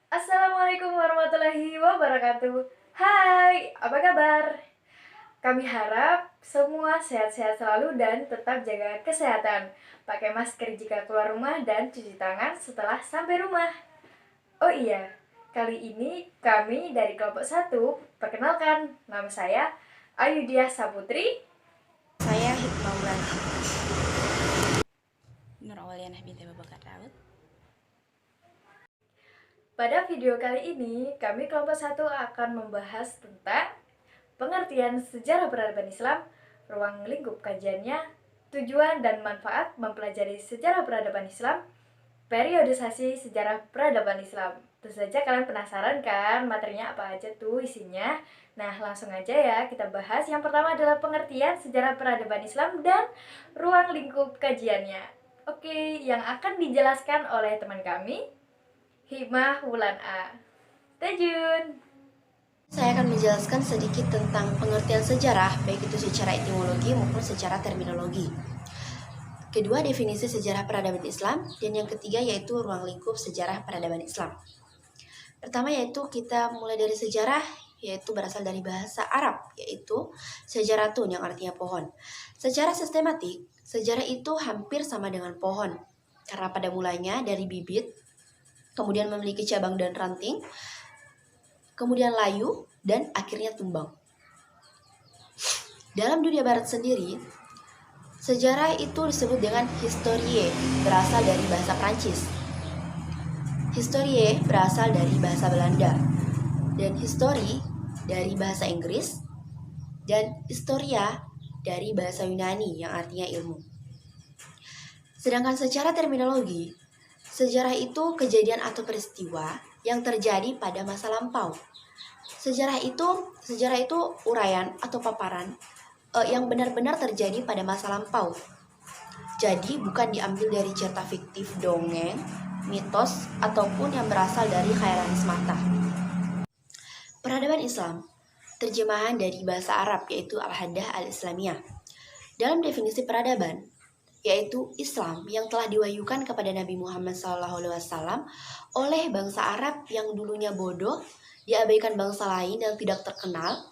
Assalamualaikum warahmatullahi wabarakatuh. Hai, apa kabar? Kami harap semua sehat-sehat selalu dan tetap jaga kesehatan. Pakai masker jika keluar rumah dan cuci tangan setelah sampai rumah. Oh iya, kali ini kami dari kelompok 1 perkenalkan, nama saya Ayudhya Saputri. Saya Hikmah Wulandari. Nur Awalianah binti Abu Bakar Daud. Pada video kali ini, kami kelompok 1 akan membahas tentang pengertian sejarah peradaban Islam, ruang lingkup kajiannya, tujuan dan manfaat mempelajari sejarah peradaban Islam, periodisasi sejarah peradaban Islam. Tentu saja kalian penasaran kan materinya apa aja tuh isinya? Nah, langsung aja ya kita bahas. Yang pertama adalah pengertian sejarah peradaban Islam dan ruang lingkup kajiannya. Oke, yang akan dijelaskan oleh teman kami, Hikmah Wulan A. Tejun. Saya akan menjelaskan sedikit tentang pengertian sejarah, baik itu secara etimologi maupun secara terminologi. Kedua, definisi sejarah peradaban Islam, dan yang ketiga yaitu ruang lingkup sejarah peradaban Islam. Pertama yaitu kita mulai dari sejarah, yaitu berasal dari bahasa Arab, yaitu sejaratun yang artinya pohon. Secara sistematik, sejarah itu hampir sama dengan pohon, karena pada mulanya dari bibit, kemudian memiliki cabang dan ranting, kemudian layu, dan akhirnya tumbang. Dalam dunia barat sendiri, sejarah itu disebut dengan historie, berasal dari bahasa Prancis. Historie berasal dari bahasa Belanda, dan history dari bahasa Inggris, dan historia dari bahasa Yunani yang artinya ilmu. Sedangkan secara terminologi, sejarah itu kejadian atau peristiwa yang terjadi pada masa lampau. Sejarah itu uraian atau paparan yang benar-benar terjadi pada masa lampau. Jadi bukan diambil dari cerita fiktif, dongeng, mitos, ataupun yang berasal dari khayalan semata. Peradaban Islam, terjemahan dari bahasa Arab yaitu Al-Haddah Al-Islamiyah. Dalam definisi peradaban, yaitu Islam yang telah diwahyukan kepada Nabi Muhammad SAW oleh bangsa Arab yang dulunya bodoh, diabaikan bangsa lain yang tidak terkenal,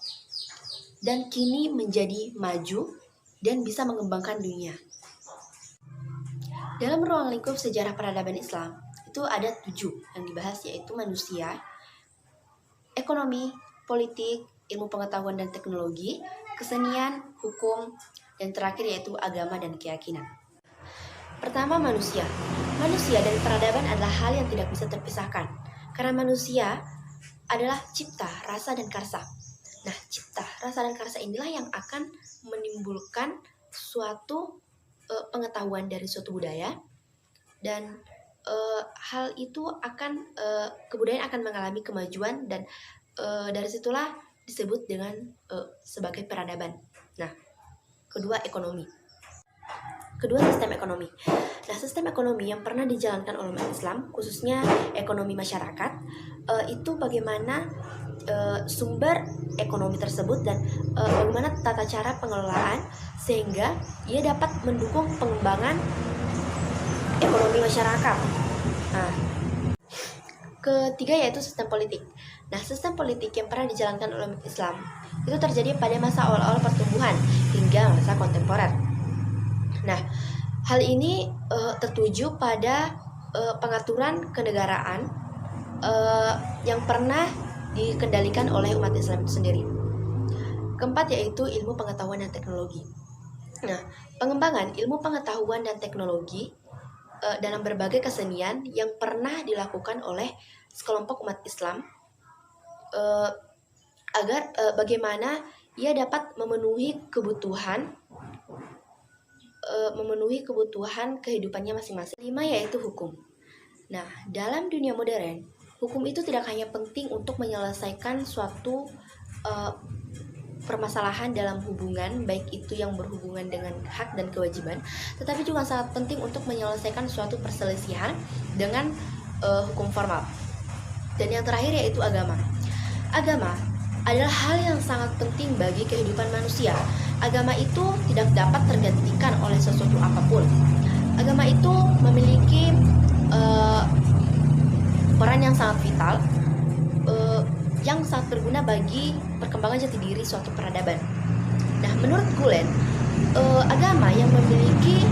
dan kini menjadi maju dan bisa mengembangkan dunia. Dalam ruang lingkup sejarah peradaban Islam, itu ada 7 yang dibahas, yaitu manusia, ekonomi, politik, ilmu pengetahuan dan teknologi, kesenian, hukum, dan terakhir yaitu agama dan keyakinan. Pertama, manusia. Manusia dan peradaban adalah hal yang tidak bisa terpisahkan, karena manusia adalah cipta, rasa, dan karsa. Nah, cipta, rasa, dan karsa inilah yang akan menimbulkan suatu pengetahuan dari suatu budaya, dan hal itu akan kebudayaan akan mengalami kemajuan, dan dari situlah disebut dengan sebagai peradaban. Nah, kedua, ekonomi. Kedua, sistem ekonomi. Nah, sistem ekonomi yang pernah dijalankan oleh umat Islam, khususnya ekonomi masyarakat, itu bagaimana sumber ekonomi tersebut dan bagaimana tata cara pengelolaan sehingga ia dapat mendukung pengembangan ekonomi masyarakat. Nah, ketiga yaitu sistem politik. Nah, sistem politik yang pernah dijalankan oleh umat Islam itu terjadi pada masa awal-awal pertumbuhan hingga masa kontemporer. Nah, hal ini tertuju pada pengaturan kenegaraan yang pernah dikendalikan oleh umat Islam itu sendiri. Keempat yaitu ilmu pengetahuan dan teknologi. Nah, pengembangan ilmu pengetahuan dan teknologi dalam berbagai kesenian yang pernah dilakukan oleh sekelompok umat Islam agar bagaimana ia dapat memenuhi kebutuhan kehidupannya masing-masing. 5 yaitu hukum. Nah, dalam dunia modern, hukum itu tidak hanya penting untuk menyelesaikan suatu permasalahan dalam hubungan, baik itu yang berhubungan dengan hak dan kewajiban, tetapi juga sangat penting untuk menyelesaikan suatu perselisihan dengan hukum formal. Dan yang terakhir yaitu agama. Agama adalah hal yang sangat penting bagi kehidupan manusia. Agama itu tidak dapat tergantikan oleh sesuatu apapun. Agama itu memiliki peran yang sangat vital, yang sangat berguna bagi perkembangan jati diri suatu peradaban. Nah, menurut Gulen, agama yang memiliki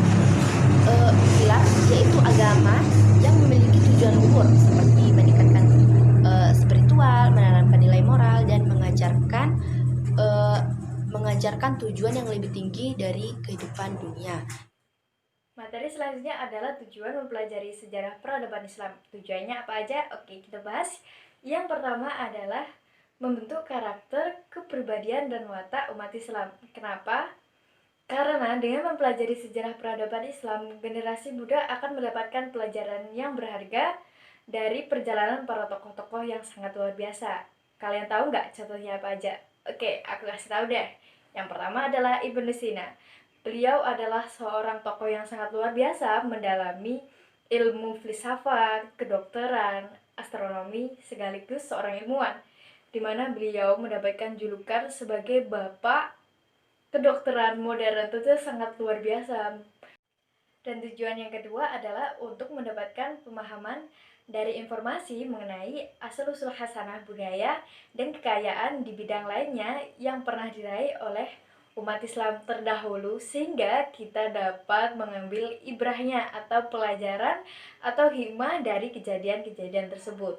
pilar, yaitu agama yang memiliki tujuan luhur seperti meningkatkan spiritual, menanamkan nilai moral, dan mengajarkan tujuan yang lebih tinggi dari kehidupan dunia. Materi selanjutnya adalah tujuan mempelajari sejarah peradaban Islam. Tujuannya apa aja? Oke, kita bahas. Yang pertama adalah membentuk karakter, kepribadian, dan watak umat Islam. Kenapa? Karena dengan mempelajari sejarah peradaban Islam, generasi muda akan mendapatkan pelajaran yang berharga dari perjalanan para tokoh-tokoh yang sangat luar biasa. Kalian tahu nggak contohnya apa aja? Oke, aku kasih tahu deh. Yang pertama adalah Ibnu Sina. Beliau adalah seorang tokoh yang sangat luar biasa mendalami ilmu filsafat, kedokteran, astronomi, sekaligus seorang ilmuwan, di mana beliau mendapatkan julukan sebagai Bapak Kedokteran modern. Itu sangat luar biasa. Dan tujuan yang kedua adalah untuk mendapatkan pemahaman dari informasi mengenai asal-usul hasanah budaya dan kekayaan di bidang lainnya yang pernah diraih oleh umat Islam terdahulu, sehingga kita dapat mengambil ibrahnya atau pelajaran atau hikmah dari kejadian-kejadian tersebut.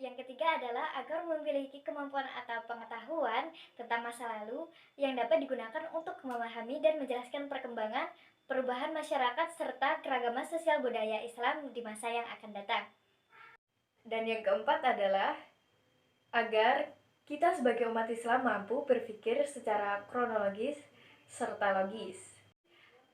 Yang ketiga adalah agar memiliki kemampuan atau pengetahuan tentang masa lalu yang dapat digunakan untuk memahami dan menjelaskan perkembangan perubahan masyarakat serta keragaman sosial budaya Islam di masa yang akan datang. Dan yang keempat adalah agar kita sebagai umat Islam mampu berpikir secara kronologis serta logis.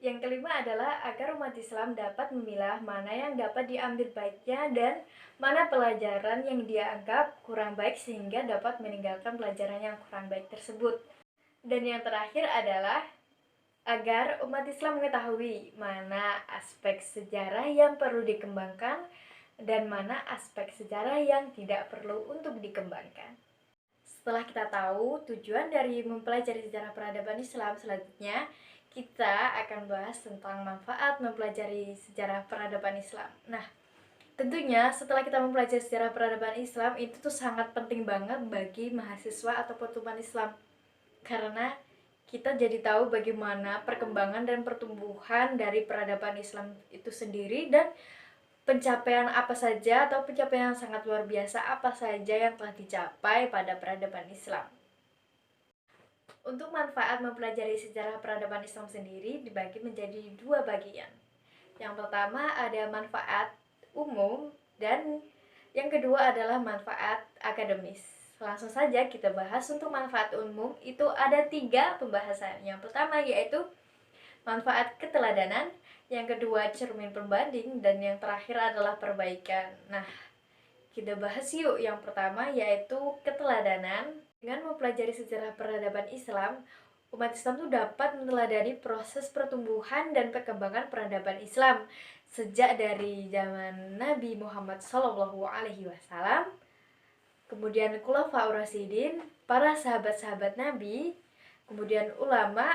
Yang kelima adalah agar umat Islam dapat memilah mana yang dapat diambil baiknya dan mana pelajaran yang dianggap kurang baik sehingga dapat meninggalkan pelajaran yang kurang baik tersebut. Dan yang terakhir adalah agar umat Islam mengetahui mana aspek sejarah yang perlu dikembangkan dan mana aspek sejarah yang tidak perlu untuk dikembangkan. Setelah kita tahu tujuan dari mempelajari sejarah peradaban Islam, selanjutnya kita akan bahas tentang manfaat mempelajari sejarah peradaban Islam. Nah, tentunya setelah kita mempelajari sejarah peradaban Islam, itu tuh sangat penting banget bagi mahasiswa ataupun umat Islam. Karena kita jadi tahu bagaimana perkembangan dan pertumbuhan dari peradaban Islam itu sendiri, dan pencapaian apa saja atau pencapaian yang sangat luar biasa apa saja yang telah dicapai pada peradaban Islam. Untuk manfaat mempelajari sejarah peradaban Islam sendiri dibagi menjadi dua bagian. Yang pertama ada manfaat umum dan yang kedua adalah manfaat akademis. Langsung saja kita bahas. Untuk manfaat umum itu ada 3 pembahasan. Yang pertama yaitu manfaat keteladanan, yang kedua cermin pembanding, dan yang terakhir adalah perbaikan. Nah, kita bahas yuk. Yang pertama yaitu keteladanan. Dengan mempelajari sejarah peradaban Islam, umat Islam itu dapat meneladani proses pertumbuhan dan perkembangan peradaban Islam sejak dari zaman Nabi Muhammad SAW, kemudian Khulafaur Rasyidin, para sahabat-sahabat Nabi, kemudian ulama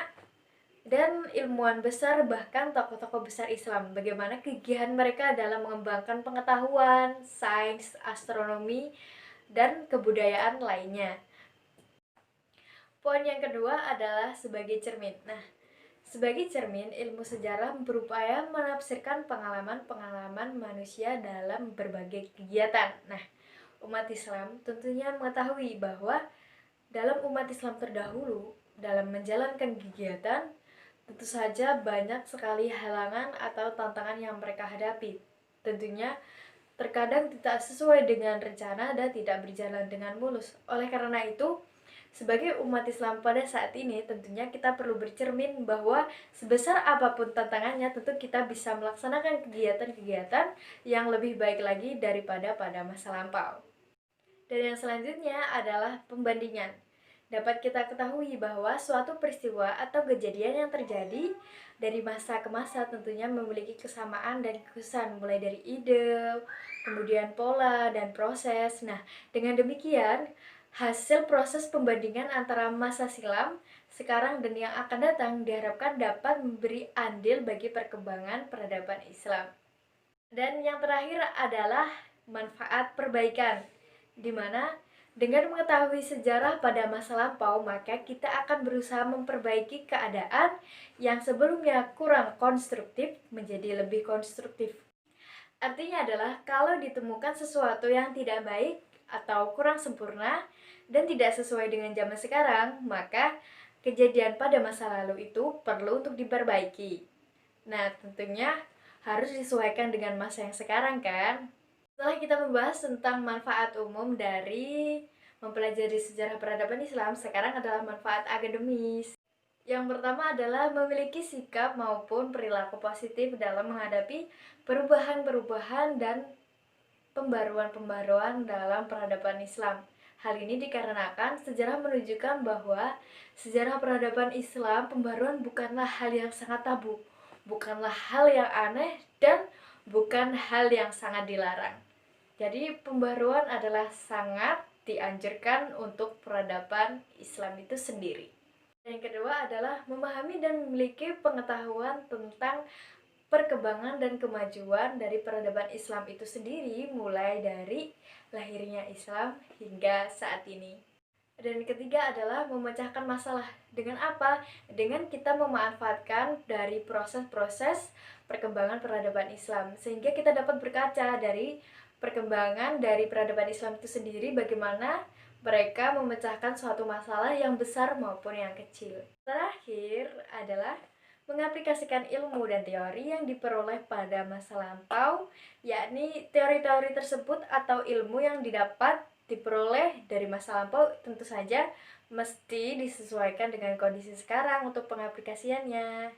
dan ilmuwan besar, bahkan tokoh-tokoh besar Islam. Bagaimana kegiatan mereka dalam mengembangkan pengetahuan, sains, astronomi, dan kebudayaan lainnya. Poin yang kedua adalah sebagai cermin. Nah, sebagai cermin, ilmu sejarah berupaya menafsirkan pengalaman-pengalaman manusia dalam berbagai kegiatan. Nah, umat Islam tentunya mengetahui bahwa dalam umat Islam terdahulu, dalam menjalankan kegiatan, tentu saja banyak sekali halangan atau tantangan yang mereka hadapi. Tentunya terkadang tidak sesuai dengan rencana dan tidak berjalan dengan mulus. Oleh karena itu, sebagai umat Islam pada saat ini, tentunya kita perlu bercermin bahwa sebesar apapun tantangannya, tentu kita bisa melaksanakan kegiatan-kegiatan yang lebih baik lagi daripada pada masa lampau. Dan yang selanjutnya adalah pembandingan. Dapat kita ketahui bahwa suatu peristiwa atau kejadian yang terjadi dari masa ke masa tentunya memiliki kesamaan dan kekhususan, mulai dari ide, kemudian pola dan proses. Nah, dengan demikian, hasil proses pembandingan antara masa silam, sekarang, dan yang akan datang diharapkan dapat memberi andil bagi perkembangan peradaban Islam. Dan yang terakhir adalah manfaat perbaikan, di mana dengan mengetahui sejarah pada masa lampau, maka kita akan berusaha memperbaiki keadaan yang sebelumnya kurang konstruktif menjadi lebih konstruktif. Artinya adalah kalau ditemukan sesuatu yang tidak baik atau kurang sempurna dan tidak sesuai dengan zaman sekarang, maka kejadian pada masa lalu itu perlu untuk diperbaiki. Nah, tentunya harus disesuaikan dengan masa yang sekarang kan. Setelah kita membahas tentang manfaat umum dari mempelajari sejarah peradaban Islam, sekarang adalah manfaat akademis. Yang pertama adalah memiliki sikap maupun perilaku positif dalam menghadapi perubahan-perubahan dan pembaruan-pembaruan dalam peradaban Islam. Hal ini dikarenakan sejarah menunjukkan bahwa sejarah peradaban Islam pembaruan bukanlah hal yang sangat tabu, bukanlah hal yang aneh, dan bukan hal yang sangat dilarang. Jadi pembaruan adalah sangat dianjurkan untuk peradaban Islam itu sendiri. Yang kedua adalah memahami dan memiliki pengetahuan tentang perkembangan dan kemajuan dari peradaban Islam itu sendiri, mulai dari lahirnya Islam hingga saat ini. Dan ketiga adalah memecahkan masalah. Dengan apa? Dengan kita memanfaatkan dari proses-proses perkembangan peradaban Islam, sehingga kita dapat berkaca dari perkembangan dari peradaban Islam itu sendiri, bagaimana mereka memecahkan suatu masalah yang besar maupun yang kecil. Terakhir adalah mengaplikasikan ilmu dan teori yang diperoleh pada masa lampau, yakni teori-teori tersebut atau ilmu yang diperoleh dari masa lampau tentu saja mesti disesuaikan dengan kondisi sekarang untuk pengaplikasiannya.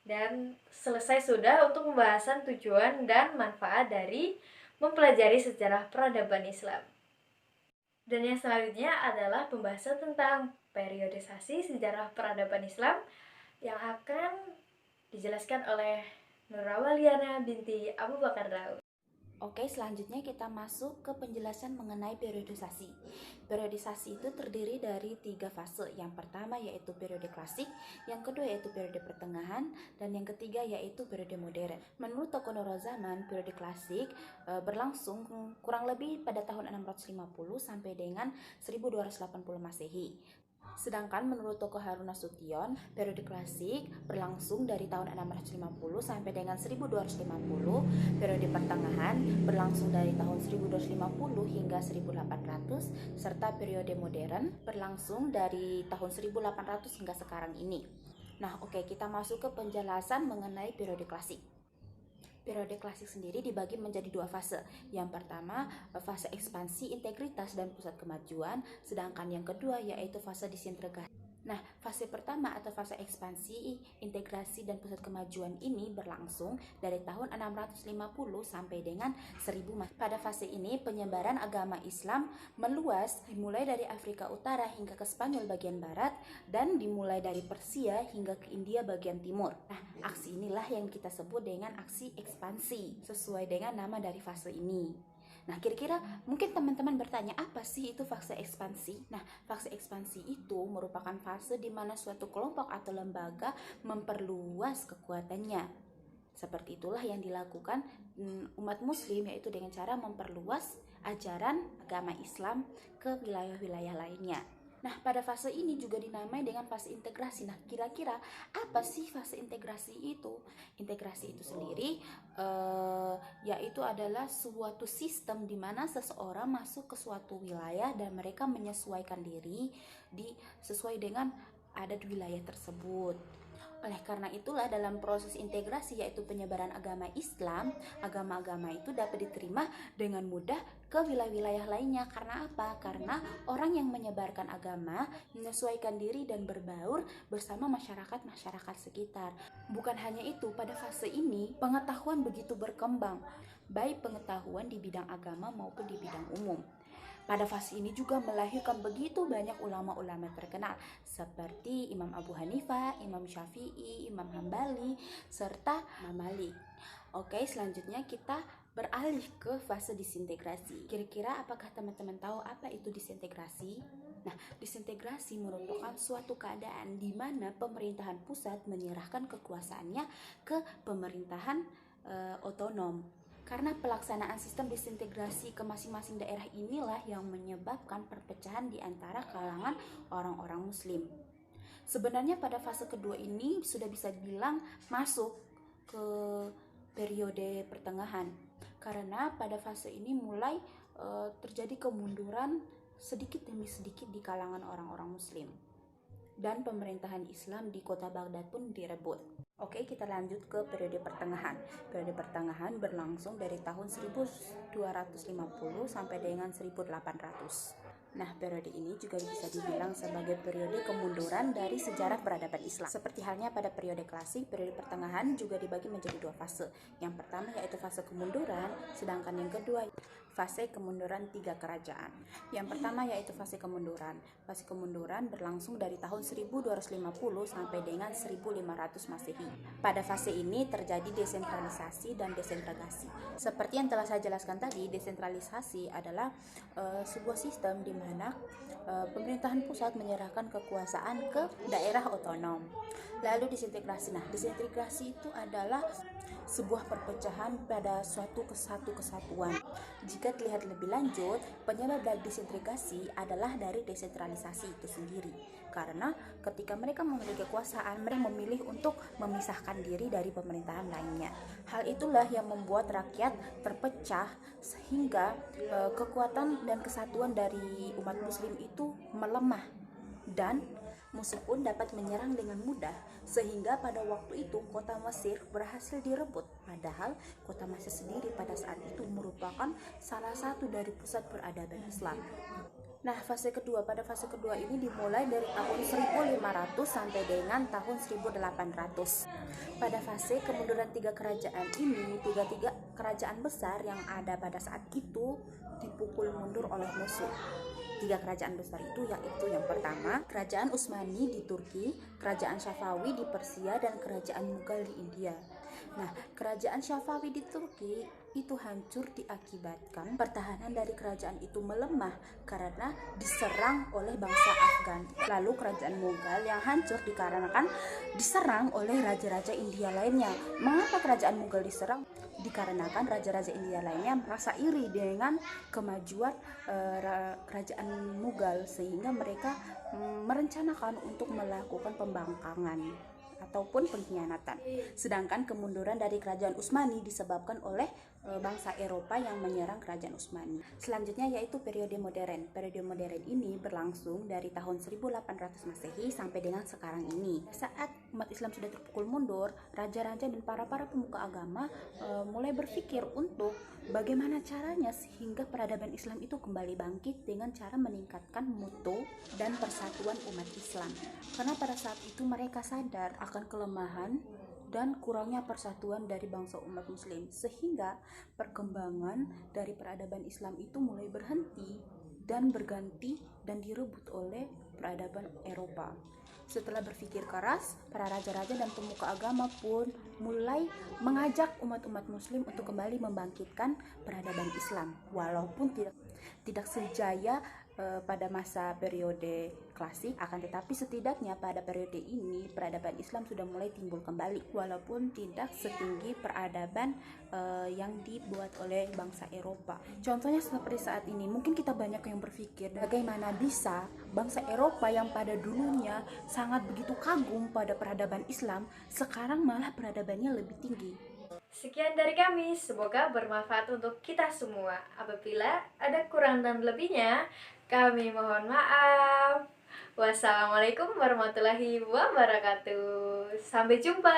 Dan selesai sudah untuk pembahasan tujuan dan manfaat dari mempelajari sejarah peradaban Islam. Dan yang selanjutnya adalah pembahasan tentang periodisasi sejarah peradaban Islam yang akan dijelaskan oleh Nurawaliana binti Abu Bakar Daud. Oke, selanjutnya kita masuk ke penjelasan mengenai periodisasi. Periodisasi itu terdiri dari 3 fase. Yang pertama yaitu periode klasik, yang kedua yaitu periode pertengahan, dan yang ketiga yaitu periode modern. Menurut tokoh Zaman, periode klasik berlangsung kurang lebih pada tahun 650 sampai dengan 1280 Masehi. Sedangkan menurut tokoh Harun Nasution, periode klasik berlangsung dari tahun 650 sampai dengan 1250, periode pertengahan berlangsung dari tahun 1250 hingga 1800, serta periode modern berlangsung dari tahun 1800 hingga sekarang ini. Nah, oke, kita masuk ke penjelasan mengenai periode klasik. Periode klasik sendiri dibagi menjadi 2 fase. Yang pertama, fase ekspansi, integritas, dan pusat kemajuan, sedangkan yang kedua yaitu fase disintegrasi. Nah, fase pertama atau fase ekspansi, integrasi, dan pusat kemajuan ini berlangsung dari tahun 650 sampai dengan 1000 Masehi. Pada fase ini, penyebaran agama Islam meluas dimulai dari Afrika Utara hingga ke Spanyol bagian barat dan dimulai dari Persia hingga ke India bagian timur. Nah, aksi inilah yang kita sebut dengan aksi ekspansi sesuai dengan nama dari fase ini. Nah, kira-kira mungkin teman-teman bertanya, apa sih itu fase ekspansi? Nah, fase ekspansi itu merupakan fase di mana suatu kelompok atau lembaga memperluas kekuatannya. Seperti itulah yang dilakukan umat muslim, yaitu dengan cara memperluas ajaran agama Islam ke wilayah-wilayah lainnya. Nah, pada fase ini juga dinamai dengan fase integrasi. Nah, kira-kira apa sih fase integrasi itu? Integrasi itu sendiri yaitu adalah suatu sistem di mana seseorang masuk ke suatu wilayah dan mereka menyesuaikan diri sesuai dengan adat wilayah tersebut. Oleh karena itulah dalam proses integrasi yaitu penyebaran agama Islam, agama-agama itu dapat diterima dengan mudah ke wilayah-wilayah lainnya. Karena apa? Karena orang yang menyebarkan agama menyesuaikan diri dan berbaur bersama masyarakat-masyarakat sekitar. Bukan hanya itu, pada fase ini pengetahuan begitu berkembang, baik pengetahuan di bidang agama maupun di bidang umum. Pada fase ini juga melahirkan begitu banyak ulama-ulama terkenal seperti Imam Abu Hanifah, Imam Syafi'i, Imam Hambali, serta Imam Malik. Oke, selanjutnya kita beralih ke fase disintegrasi. Kira-kira apakah teman-teman tahu apa itu disintegrasi? Nah, disintegrasi merupakan suatu keadaan di mana pemerintahan pusat menyerahkan kekuasaannya ke pemerintahan otonom. Karena pelaksanaan sistem disintegrasi ke masing-masing daerah inilah yang menyebabkan perpecahan di antara kalangan orang-orang Muslim. Sebenarnya pada fase kedua ini sudah bisa dibilang masuk ke periode pertengahan, karena pada fase ini mulai terjadi kemunduran sedikit demi sedikit di kalangan orang-orang Muslim, dan pemerintahan Islam di kota Baghdad pun direbut. Oke, kita lanjut ke periode pertengahan. Periode pertengahan berlangsung dari tahun 1250 sampai dengan 1800. Nah, periode ini juga bisa dibilang sebagai periode kemunduran dari sejarah peradaban Islam. Seperti halnya pada periode klasik, periode pertengahan juga dibagi menjadi dua fase. Yang pertama yaitu fase kemunduran, sedangkan yang kedua fase kemunduran tiga kerajaan. Yang pertama yaitu fase kemunduran. Fase kemunduran berlangsung dari tahun 1250 sampai dengan 1500 Masehi. Pada fase ini terjadi desentralisasi dan desentralisasi. Seperti yang telah saya jelaskan tadi, desentralisasi adalah sebuah sistem di mana pemerintahan pusat menyerahkan kekuasaan ke daerah otonom. Lalu desintegrasi. Nah, desintegrasi itu adalah sebuah perpecahan pada suatu kesatuan. Jika dilihat lebih lanjut, penyebab dari desintegrasi adalah dari desentralisasi itu sendiri. Karena ketika mereka memiliki kekuasaan, mereka memilih untuk memisahkan diri dari pemerintahan lainnya. Hal itulah yang membuat rakyat terpecah sehingga kekuatan dan kesatuan dari umat Muslim itu melemah, dan musuh pun dapat menyerang dengan mudah, sehingga pada waktu itu kota Mesir berhasil direbut. Padahal kota Mesir sendiri pada saat itu merupakan salah satu dari pusat peradaban Islam. Nah, pada fase kedua ini dimulai dari tahun 1500 sampai dengan tahun 1800. Pada fase kemunduran tiga kerajaan ini, tiga kerajaan besar yang ada pada saat itu dipukul mundur oleh musuh. Tiga kerajaan besar itu yaitu yang pertama, kerajaan Utsmani di Turki, kerajaan Safawi di Persia, dan kerajaan Mughal di India. Nah, kerajaan Safawi di Turki itu hancur diakibatkan pertahanan dari kerajaan itu melemah karena diserang oleh bangsa Afgan. Lalu kerajaan Mughal yang hancur dikarenakan diserang oleh raja-raja India lainnya. Mengapa kerajaan Mughal diserang? Dikarenakan raja-raja India lainnya merasa iri dengan kemajuan kerajaan Mughal, sehingga mereka merencanakan untuk melakukan pembangkangan ataupun pengkhianatan. Sedangkan kemunduran dari kerajaan Utsmani disebabkan oleh bangsa Eropa yang menyerang kerajaan Utsmani. Selanjutnya yaitu periode modern. Periode modern ini berlangsung dari tahun 1800 Masehi sampai dengan sekarang ini. Saat umat Islam sudah terpukul mundur, raja-raja dan para pemuka agama mulai berpikir untuk bagaimana caranya sehingga peradaban Islam itu kembali bangkit dengan cara meningkatkan mutu dan persatuan umat Islam. Karena pada saat itu mereka sadar akan kelemahan dan kurangnya persatuan dari bangsa umat Muslim, sehingga perkembangan dari peradaban Islam itu mulai berhenti dan berganti dan direbut oleh peradaban Eropa. Setelah berpikir keras, para raja-raja dan pemuka agama pun mulai mengajak umat-umat Muslim untuk kembali membangkitkan peradaban Islam, walaupun tidak sejaya pada masa periode klasik, akan tetapi setidaknya pada periode ini peradaban Islam sudah mulai timbul kembali, walaupun tidak setinggi peradaban yang dibuat oleh bangsa Eropa. Contohnya seperti saat ini, mungkin kita banyak yang berpikir bagaimana bisa bangsa Eropa yang pada dulunya sangat begitu kagum pada peradaban Islam, sekarang malah peradabannya lebih tinggi. Sekian dari kami, semoga bermanfaat untuk kita semua. Apabila ada kurang dan lebihnya, kami mohon maaf. Wassalamualaikum warahmatullahi wabarakatuh. Sampai jumpa.